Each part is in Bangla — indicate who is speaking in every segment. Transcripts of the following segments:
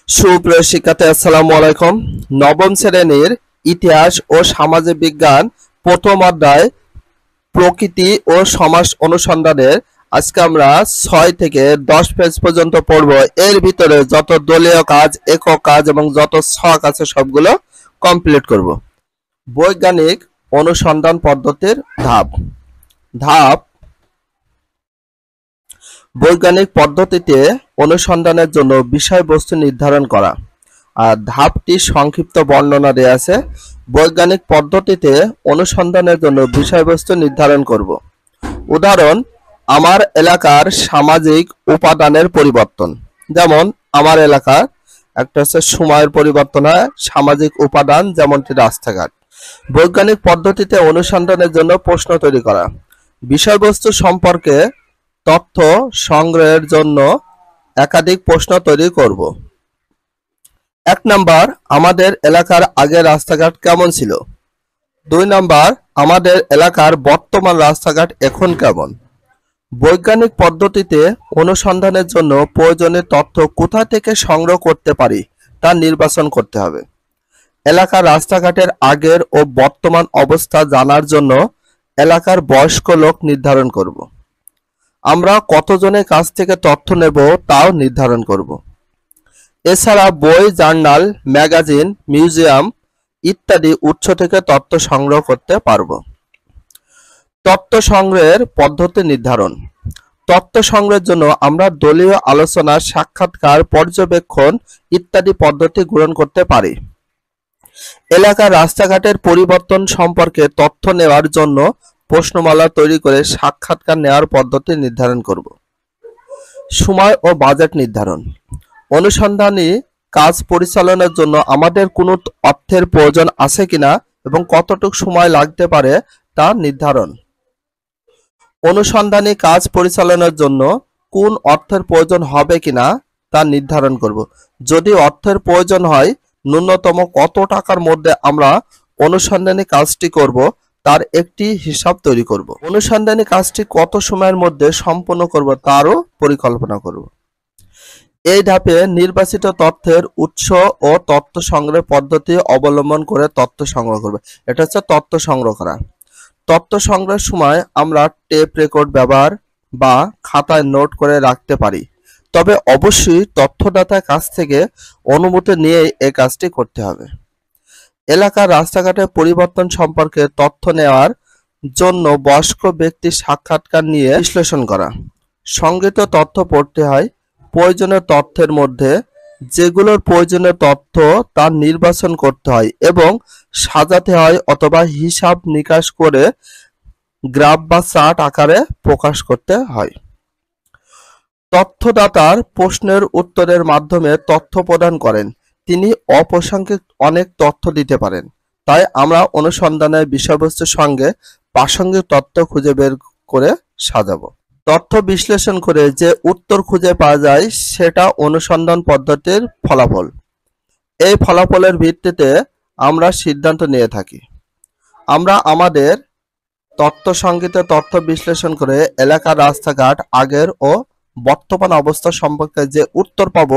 Speaker 1: সুপ্রিয় শিক্ষার্থী, আসসালামু আলাইকুম। নবম শ্রেণীর ইতিহাস ও সামাজিক বিজ্ঞান প্রথম অধ্যায় প্রকৃতি ও সমাজ অনুসন্ধানের আজকে আমরা 6 থেকে 10 পেজ পর্যন্ত পড়ব। এর ভিতরে যত দলীয় কাজ, একক কাজ এবং যত ছক আছে সবগুলো কমপ্লিট করব। বৈজ্ঞানিক অনুসন্ধান পদ্ধতির ধাপ ধাপ বৈজ্ঞানিক পদ্ধতিতে অনুসন্ধানের জন্য বিষয়বস্তু নির্ধারণ করা। আর ধাপটি সংক্ষিপ্ত বর্ণনা দেয়া আছে। বৈজ্ঞানিক পদ্ধতিতে অনুসন্ধানের জন্য বিষয়বস্তু নির্ধারণ করব। উদাহরণ, আমার এলাকার সামাজিক উপাদানের পরিবর্তন। যেমন আমার এলাকার একটা হচ্ছে সময়ের পরিবর্তন হয়, সামাজিক উপাদান যেমনটি রাস্তাঘাট। বৈজ্ঞানিক পদ্ধতিতে অনুসন্ধানের জন্য প্রশ্ন তৈরি করা। বিষয়বস্তু সম্পর্কে তথ্য সংগ্রহের জন্য একাধিক প্রশ্ন তৈরি করব। 1 নাম্বার, আমাদের এলাকার আগের রাস্তাঘাট কেমন ছিল? 2 নাম্বার, আমাদের এলাকার বর্তমান রাস্তাঘাট এখন কেমন? বৈজ্ঞানিক পদ্ধতিতে অনুসন্ধানের জন্য প্রয়োজনীয় তথ্য কোথা থেকে সংগ্রহ করতে পারি তা নির্বাচন করতে হবে। এলাকার রাস্তাঘাটের আগের ও বর্তমান অবস্থা জানার জন্য এলাকার বয়স্ক লোক নির্ধারণ করব। আমরা কতজনের কাছ থেকে তথ্য নেব তাও নির্ধারণ করব। এছাড়া বই, জার্নাল, ম্যাগাজিন, মিউজিয়াম ইত্যাদি উৎস থেকে তথ্য সংগ্রহ করতে পারব। তথ্য সংগ্রহের পদ্ধতি নির্ধারণ। তথ্য সংগ্রহের জন্য আমরা দলীয় আলোচনা, সাক্ষাৎকার, পর্যবেক্ষণ ইত্যাদি পদ্ধতি গ্রহণ করতে পারি। এলাকার রাস্তাঘাটের পরিবর্তন সম্পর্কে তথ্য নেওয়ার জন্য প্রশ্নমালা তৈরি করে সাক্ষাৎকার নেওয়ার পদ্ধতি নির্ধারণ করব। সময় ও বাজেট নির্ধারণ। অনুসন্ধানী কাজ পরিচালনার জন্য আমাদের কোনো অর্থের প্রয়োজন আছে কিনা এবং কতটুকু সময় লাগতে পারে তা নির্ধারণ। অনুসন্ধানী কাজ পরিচালনার জন্য কোন অর্থের প্রয়োজন হবে কিনা তা নির্ধারণ করব। যদি অর্থের প্রয়োজন হয়, ন্যূনতম কত টাকার মধ্যে আমরা অনুসন্ধানী কাজটি করব তার একটি হিসাব তৈরি করব। অনুসন্ধানী কাজটি কত সময়ের মধ্যে সম্পন্ন করব তারও পরিকল্পনা করব। এই ধাপে নির্বাচিত তথ্যের উৎস ও তথ্য সংগ্রহ পদ্ধতি অবলম্বন করে তথ্য সংগ্রহ করবে। এটা হচ্ছে তথ্য সংগ্রহ করা। তথ্য সংগ্রহের সময় আমরা টেপ রেকর্ড ব্যবহার বা খাতায় নোট করে রাখতে পারি, তবে অবশ্যই তথ্যদাতার কাছ থেকে অনুমতি নিয়ে এই কাজটি করতে হবে। এলাকার রাস্তাঘাটের পরিবর্তন সম্পর্কে তথ্য নেওয়ার জন্য বয়স্ক ব্যক্তির সাক্ষাৎকার নিয়ে বিশ্লেষণ করা। সংগৃহীত তথ্য পড়তে হয়। প্রয়োজনীয় তথ্যের মধ্যে যেগুলোর প্রয়োজনীয় তথ্য তা নির্বাচন করতে হয় এবং সাজাতে হয় অথবা হিসাব নিকাশ করে গ্রাফ বা চার্ট আকারে প্রকাশ করতে হয়। তথ্যদাতার প্রশ্নের উত্তরের মাধ্যমে তথ্য প্রদান করেন। তিনি অপ্রাসঙ্গিক অনেক তথ্য দিতে পারেন, তাই আমরা অনুসন্ধানের বিষয়বস্তুর সঙ্গে প্রাসঙ্গিক তথ্য খুঁজে বের করে সাজাবো। তথ্য বিশ্লেষণ করে যে উত্তর খুঁজে পাওয়া যায় সেটা অনুসন্ধান পদ্ধতির ফলাফল। এই ফলাফলের ভিত্তিতে আমরা সিদ্ধান্ত নিয়ে থাকি। আমরা আমাদের তথ্য সংগৃহীত তথ্য বিশ্লেষণ করে এলাকার রাস্তাঘাট আগের ও বর্তমান অবস্থা সম্পর্কে যে উত্তর পাব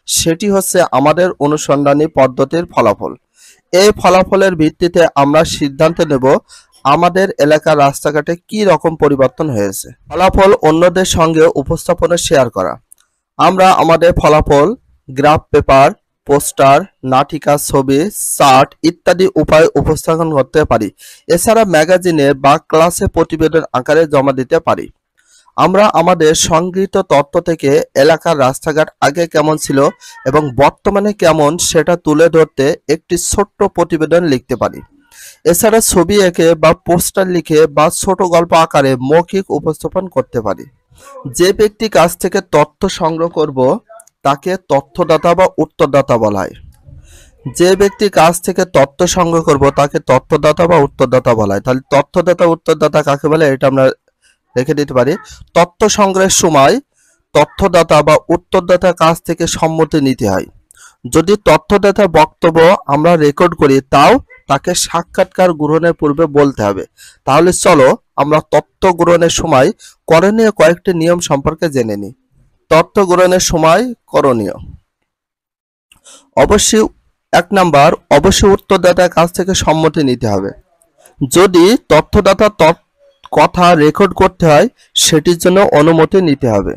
Speaker 1: সেটি হচ্ছে আমাদের অনুসন্ধানী পদ্ধতির ফলাফল। এই ফলাফলের ভিত্তিতে আমরা সিদ্ধান্ত নেব আমাদের এলাকার রাস্তাঘাটে কি রকম পরিবর্তন হয়েছে। ফলাফল অন্যদের সঙ্গে উপস্থাপনে শেয়ার করা। আমরা আমাদের ফলাফল গ্রাফ পেপার, পোস্টার, নাটিকা, ছবি, চার্ট ইত্যাদি উপায়ে উপস্থাপন করতে পারি। এছাড়া ম্যাগাজিনে বা ক্লাসে প্রতিবেদন আকারে জমা দিতে পারি। আমরা আমাদের সংগৃহীত তথ্য থেকে এলাকার রাস্তাঘাট আগে কেমন ছিল এবং বর্তমানে কেমন সেটা তুলে ধরতে একটি ছোট্ট প্রতিবেদন লিখতে পারি। এছাড়া ছবি এঁকে বা পোস্টার লিখে বা ছোট গল্প আকারে মৌখিক উপস্থাপন করতে পারি। যে ব্যক্তি কাছ থেকে তথ্য সংগ্রহ করব তাকে তথ্যদাতা বা উত্তরদাতা বলা হয়। যে ব্যক্তি কাছ থেকে তথ্য সংগ্রহ করব তাকে তথ্যদাতা বা উত্তরদাতা বলা হয়। তাহলে তথ্যদাতা উত্তরদাতা কাকে বলে এটা আমরা রেখে দিতে পারি। তথ্য সংগ্রহের সময় তথ্যদাতা বা উত্তরদাতার কাছ থেকে সম্মতি নিতে হয়। যদি তথ্যদাতার বক্তব্য আমরা রেকর্ড করি তাও তাকে সাক্ষাৎকার গ্রহণের পূর্বে বলতে হবে। তাহলে চলো আমরা তথ্য গ্রহণের সময় করণীয় কয়েকটি নিয়ম সম্পর্কে জেনে নিই। তথ্য গ্রহণের সময় করণীয়। অবশ্যই ১ নাম্বার, অবশ্যই উত্তরদাতার কাছ থেকে সম্মতি নিতে হবে। যদি তথ্যদাতা কথা রেকর্ড করতে হয় সেটির জন্য অনুমতি নিতে হবে।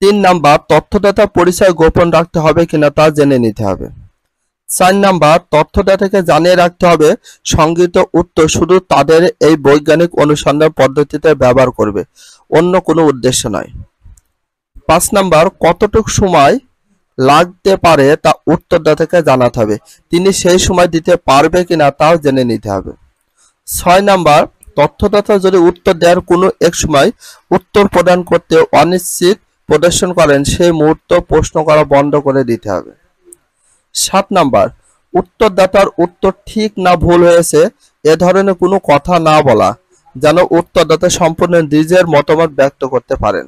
Speaker 1: ৩ নাম্বার, তথ্যদাতা পরিচয় গোপন রাখতে হবে কিনা তা জেনে নিতে হবে। ৪ নাম্বার, তথ্যদাতাকে জানিয়ে রাখতে হবে সংগৃহীত উত্তর শুধু তাদের এই বৈজ্ঞানিক অনুসন্ধান পদ্ধতিতে ব্যবহার করবে, অন্য কোনো উদ্দেশ্য নয়। ৫ নাম্বার, কতটুকু সময় লাগতে পারে তা উত্তরদাতাকে জানাতে হবে, তিনি সেই সময় দিতে পারবে কিনা তাও জেনে নিতে হবে। ৬ নাম্বার, তথ্যদাতা যদি উত্তর দেওয়ার কোনো এক সময় উত্তর প্রদান করতে অনিশ্চিত প্রদর্শন করেন সেই মুহূর্ত প্রশ্ন করা বন্ধ করে দিতে হবে। ৭ নাম্বার, উত্তরদাতার উত্তর ঠিক না ভুল হয়েছে এ ধরনের কোনো কথা না বলা, যেন উত্তরদাতা সম্পূর্ণ নিজের মতামত ব্যক্ত করতে পারেন।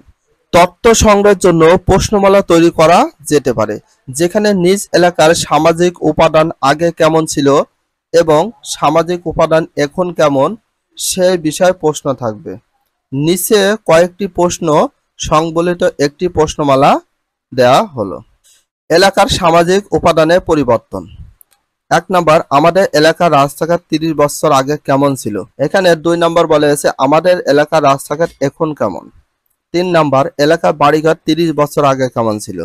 Speaker 1: তথ্য সংগ্রহের জন্য প্রশ্নমালা তৈরি করা যেতে পারে, যেখানে নিজ এলাকার সামাজিক উপাদান আগে কেমন ছিল এবং সামাজিক উপাদান এখন কেমন সেই বিষয়ে প্রশ্ন থাকবে। নিচে কয়েকটি প্রশ্ন সংবলিত একটি প্রশ্নমালা দেওয়া হলো। এলাকার সামাজিক উপাদানের পরিবর্তন। ১ নাম্বার, আমাদের এলাকার রাস্তাঘাট ৩০ বছর আগে কেমন ছিল। এখানে ২ নাম্বার বলা হয়েছে আমাদের এলাকার রাস্তাঘাট এখন কেমন। ৩ নাম্বার, এলাকার বাড়িঘর ৩০ বছর আগে কেমন ছিল।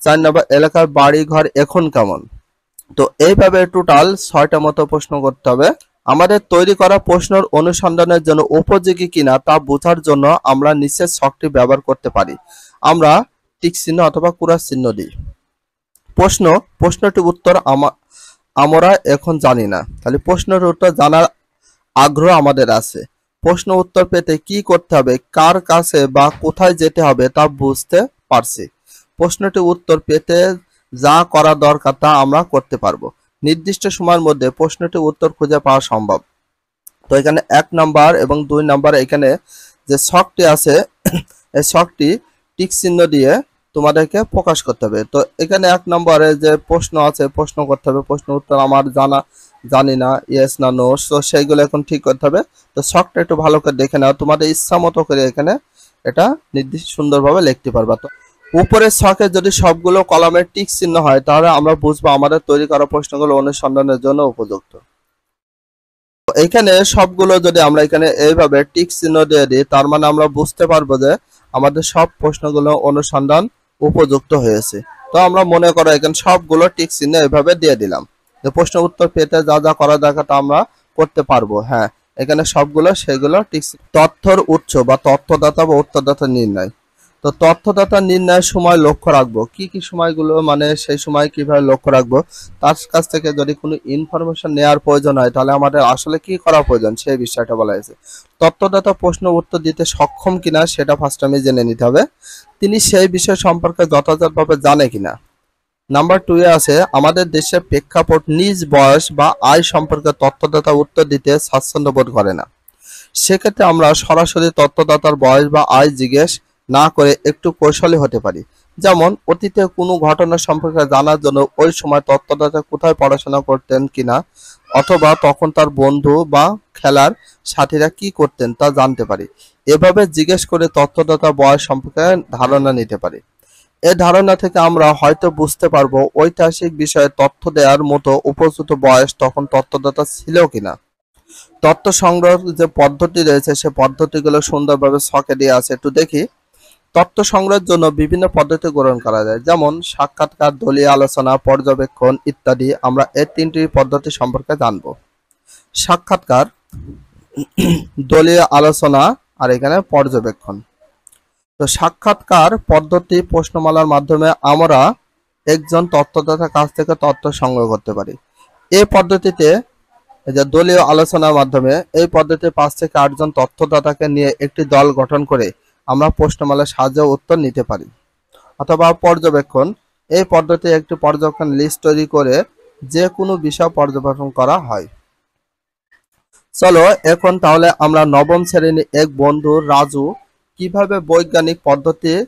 Speaker 1: ৪ নাম্বার, এলাকার বাড়িঘর এখন কেমন। তো এইভাবে টোটাল ৬টা মতো প্রশ্ন করতে হবে। আমাদের তৈরি করা প্রশ্নের অনুসন্ধানের জন্য উপযোগী কিনা তা বোঝার জন্য আমরা নিচের ছকটি ব্যবহার করতে পারি। আমরা টিক চিহ্ন অথবা ক্রস চিহ্ন দিই। প্রশ্নটির উত্তর আমরা এখন জানি না, তাহলে প্রশ্নের উত্তর জানার আগ্রহ আমাদের আছে। প্রশ্ন উত্তর পেতে কি করতে হবে, কার কাছে বা কোথায় যেতে হবে তা বুঝতে পারছি। প্রশ্নটির উত্তর পেতে যা করা দরকার তা আমরা করতে পারবো। নির্দিষ্ট সময়ের মধ্যে প্রশ্নটির উত্তর খুঁজে পাওয়া সম্ভব। তো এখানে ১ নাম্বার এবং ২ নাম্বার এখানে যে ছকটি আছে এই ছকটি টিক চিহ্ন দিয়ে তোমাদেরকে প্রকাশ করতে হবে। তো এখানে ১ নম্বরে যে প্রশ্ন আছে প্রশ্ন করতে হবে, প্রশ্ন উত্তর আমার জানি না, ইয়েস না নো, তো সেইগুলো এখন ঠিক করতে হবে। তো ছকটা একটু ভালো করে দেখে নাও, তোমাদের ইচ্ছা মতো করে এখানে এটা নির্দিষ্ট সুন্দরভাবে লিখতে পারবা। তো উপরের ছকে যদি সবগুলো কলামের টিক চিহ্ন হয় তাহলে আমরা বুঝবো আমাদের তৈরি করা প্রশ্নগুলো অনুসন্ধানের জন্য উপযুক্ত। এখানে সবগুলো যদি আমরা এখানে এইভাবে টিক চিহ্ন দিয়ে দিই তার মানে আমরা বুঝতে পারবো যে আমাদের সব প্রশ্নগুলো অনুসন্ধান উপযুক্ত হয়েছে। তো আমরা মনে করো এখানে সবগুলো টিক চিহ্ন এইভাবে দিয়ে দিলাম, যে প্রশ্ন উত্তর পেতে যা যা করা দরকার তা আমরা করতে পারবো। হ্যাঁ, এখানে সবগুলো সেগুলো টিক। তথ্যর উৎস বা তথ্যদাতা বা উত্তরদাতা নির্ণয়। তো তথ্যদাতা নির্ণয়ের সময় লক্ষ্য রাখবো কি কি সময়গুলো, মানে সেই সময় কিভাবে লক্ষ্য রাখবো, তার কাছ থেকে যদি কোনো ইনফরমেশন নেওয়ার প্রয়োজন হয় তাহলে আমাদের আসলে কি করা প্রয়োজন সেই বিষয়টা বলা হয়েছে। তথ্যদাতা প্রশ্ন উত্তর দিতে সক্ষম কিনা সেটা ফার্স্ট আমি জেনে নিতে হবে, তিনি সেই বিষয় সম্পর্কে যথাযথভাবে জানে কিনা। নাম্বার 2 এ আছে আমাদের দেশের প্রেক্ষাপট নিজ বয়স বা আয় সম্পর্কে তথ্যদাতা উত্তর দিতে স্বাচ্ছন্দ্য বোধ করে না, সেক্ষেত্রে আমরা সরাসরি তথ্যদাতার বয়স বা আয় জিজ্ঞেস না করে একটু কৌশলী হতে পারি। যেমন অতীতে কোনো ঘটনা সম্পর্কে জানার জন্য ওই সময় তথ্যদাতা কোথায় পড়াশোনা করতেন কিনা, অথবা তখন তার বন্ধু বা খেলার সাথীরা কি করতেন তা জানতে পারি। এভাবে জিজ্ঞেস করে তথ্যদাতা বয়স সম্পর্কে ধারণা নিতে পারি। এই ধারণা থেকে আমরা হয়তো বুঝতে পারবো ঐতিহাসিক বিষয়ে তথ্য দেওয়ার মতো উপযুক্ত বয়স তখন তথ্যদাতা ছিল কিনা। তথ্য সংগ্রহের যে পদ্ধতি রয়েছে সে পদ্ধতিগুলো সুন্দরভাবে ছকে দিয়ে আছে, একটু দেখি। তথ্য সংগ্রহের জন্য বিভিন্ন পদ্ধতি গ্রহণ করা যায়, যেমন সাক্ষাৎকার, দলীয় আলোচনা, পর্যবেক্ষণ ইত্যাদি। আমরা এই 3টি পদ্ধতি সম্পর্কে জানব। সাক্ষাৎকার, দলীয় আলোচনা আর এখানে পর্যবেক্ষণ। তো সাক্ষাৎকার পদ্ধতি প্রশ্নমালার মাধ্যমে আমরা একজন তথ্যদাতার কাছ থেকে তথ্য সংগ্রহ করতে পারি। এই পদ্ধতিতে যে দলীয় আলোচনার মাধ্যমে এই পদ্ধতিতে 5 থেকে 8 জন তথ্যদাতাকে নিয়ে একটি দল গঠন করে আমরা প্রশ্নমালার সাহায্যে উত্তর নিতে পারি। অথবা পর্যবেক্ষণ, এই পদ্ধতিতে একটি পর্যবেক্ষণ লিস্ট তৈরি করে যে কোনো বিষয় পর্যবেক্ষণ করা হয়। চলো এখন তাহলে আমরা নবম শ্রেণীর এক বন্ধু রাজু কিভাবে বৈজ্ঞানিক পদ্ধতির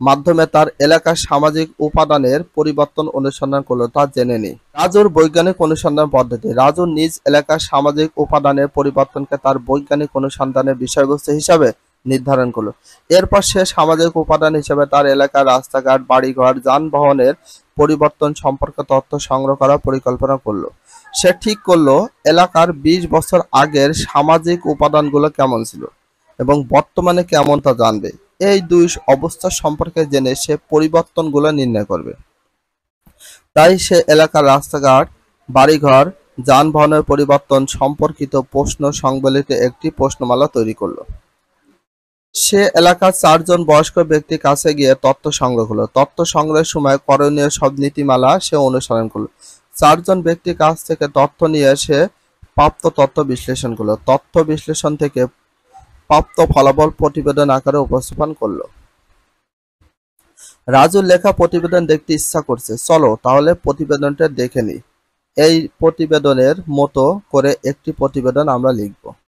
Speaker 1: মাধ্যমে তার এলাকার সামাজিক উপাদানের পরিবর্তন অনুসন্ধান করলো তা জেনে নিই। রাজুর বৈজ্ঞানিক অনুসন্ধান পদ্ধতি। রাজু নিজ এলাকার সামাজিক উপাদানের পরিবর্তনকে তার বৈজ্ঞানিক অনুসন্ধানের বিষয়বস্তু হিসাবে নির্ধারণ করলো। এরপর সে সামাজিক উপাদান হিসেবে তার এলাকার রাস্তাঘাট, বাড়িঘর, যানবাহনের পরিবর্তন সম্পর্কে তথ্য সংগ্রহ করার পরিকল্পনা করলো। সে ঠিক করলো এলাকার 20 বছর আগের সামাজিক উপাদানগুলো কেমন ছিল এবং বর্তমানে কেমন তা জানবে। এই দুই অবস্থা সম্পর্কে জেনে সে পরিবর্তনগুলো নির্ণয় করবে। তাই সে এলাকার রাস্তাঘাট, বাড়িঘর, যানবাহনের পরিবর্তন সম্পর্কিত প্রশ্ন সংবলিত একটি প্রশ্নমালা তৈরি করলো। সে এলাকার 4 জন বয়স্ক ব্যক্তির কাছে গিয়ে তথ্য সংগ্রহ করলো। তথ্য সংগ্রহের সময় করণীয় সব নীতিমালা সে অনুসরণ করলো। 4 জন ব্যক্তির কাছ থেকে তথ্য নিয়ে সে প্রাপ্ত তথ্য বিশ্লেষণ করলো। তথ্য বিশ্লেষণ থেকে প্রাপ্ত ফলাফল প্রতিবেদন আকারে উপস্থাপন করলো। রাজুর লেখা প্রতিবেদন দেখতে ইচ্ছা করছে, চলো তাহলে প্রতিবেদনটা দেখে নিই। এই প্রতিবেদনের মতো করে একটি প্রতিবেদন আমরা লিখব।